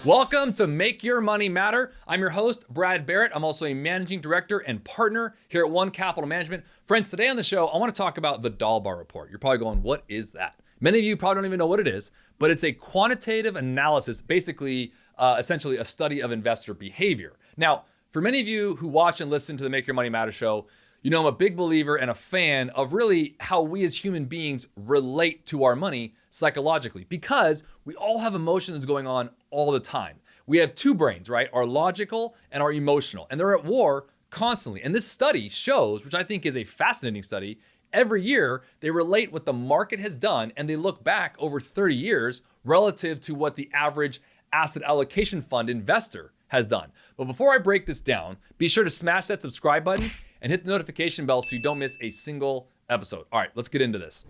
Welcome to Make Your Money Matter. I'm your host, Brad Barrett. I'm also a managing director and partner here at One Capital Management. Friends, today on the show, I want to talk about the DALBAR report. You're probably going, what is that? Many of you probably don't even know what it is, but it's a quantitative analysis, basically, essentially a study of investor behavior. Now, for many of you who watch and listen to the Make Your Money Matter show, you know I'm a big believer and a fan of really how we as human beings relate to our money psychologically, because we all have emotions going on all the time. We have two brains, right? Our logical and our emotional, and they're at war constantly. And this study shows, which I think is a fascinating study, every year they relate what the market has done and they look back over 30 years relative to what the average asset allocation fund investor has done. But before I break this down, be sure to smash that subscribe button and hit the notification bell so you don't miss a single episode. All right, let's get into this.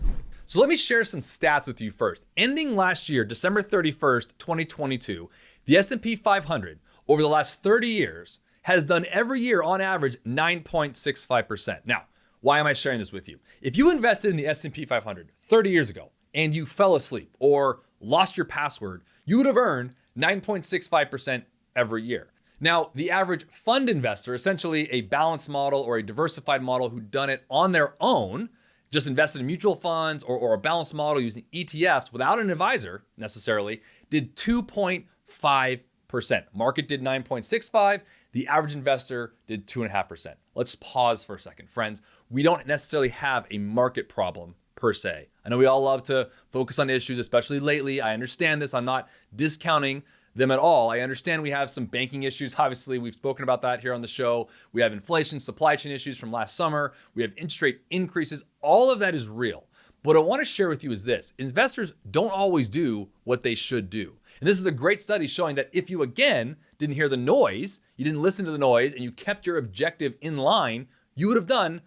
So let me share some stats with you first. Ending last year, December 31st, 2022, the S&P 500 over the last 30 years has done every year on average 9.65%. Now, why am I sharing this with you? If you invested in the S&P 500 30 years ago and you fell asleep or lost your password, you would have earned 9.65% every year. Now, the average fund investor, essentially a balanced model or a diversified model who'd done it on their own, just invested in mutual funds or a balanced model using ETFs without an advisor necessarily, did 2.5%. Market did 9.65. The average investor did 2.5%. Let's pause for a second. Friends, we don't necessarily have a market problem per se. I know we all love to focus on issues, especially lately. I understand this. I'm not discounting them at all. I understand we have some banking issues. Obviously, we've spoken about that here on the show. We have inflation, supply chain issues from last summer. We have interest rate increases. All of that is real. What I want to share with you is this. Investors don't always do what they should do. And this is a great study showing that if you, again, didn't hear the noise, you didn't listen to the noise, and you kept your objective in line, you would have done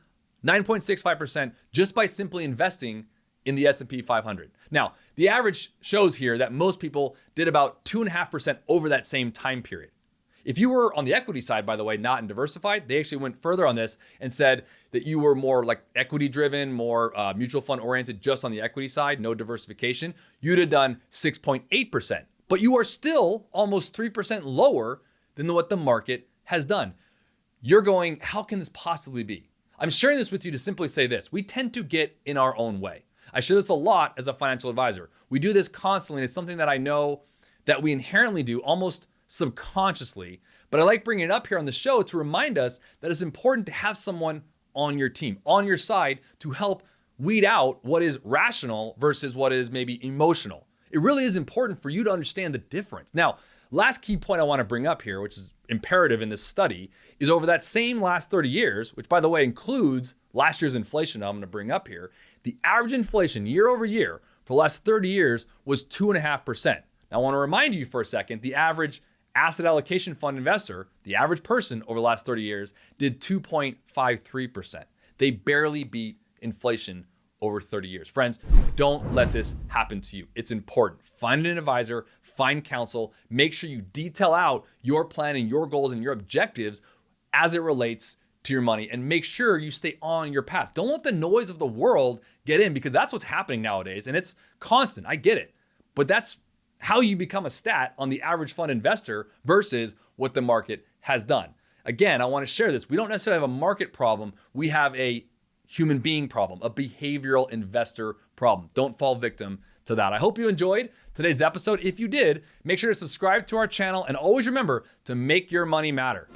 9.65% just by simply investing in the S&P 500. Now, the average shows here that most people did about 2.5% over that same time period. If you were on the equity side, by the way, not in diversified, they actually went further on this and said that you were more like equity driven, more mutual fund oriented just on the equity side, no diversification, you'd have done 6.8%. But you are still almost 3% lower than what the market has done. You're going, how can this possibly be? I'm sharing this with you to simply say this. We tend to get in our own way. I share this a lot as a financial advisor. We do this constantly, and it's something that I know that we inherently do almost subconsciously, but I like bringing it up here on the show to remind us that it's important to have someone on your team, on your side, to help weed out what is rational versus what is maybe emotional. It really is important for you to understand the difference. Now, last key point I want to bring up here, which is imperative in this study, is over that same last 30 years, which by the way includes last year's inflation I'm going to bring up here, the average inflation year over year for the last 30 years was 2.5%. Now I want to remind you for a second, the average asset allocation fund investor, the average person over the last 30 years did 2.53%. They barely beat inflation over 30 years. Friends, don't let this happen to you. It's important. Find an advisor, find counsel, make sure you detail out your plan and your goals and your objectives as it relates to your money, and make sure you stay on your path. Don't let the noise of the world get in, because that's what's happening nowadays, and it's constant. I get it. But that's how you become a stat on the average fund investor versus what the market has done. Again, I want to share this. We don't necessarily have a market problem. We have a human being problem, a behavioral investor problem. Don't fall victim to that. I hope you enjoyed today's episode. If you did, make sure to subscribe to our channel and always remember to make your money matter.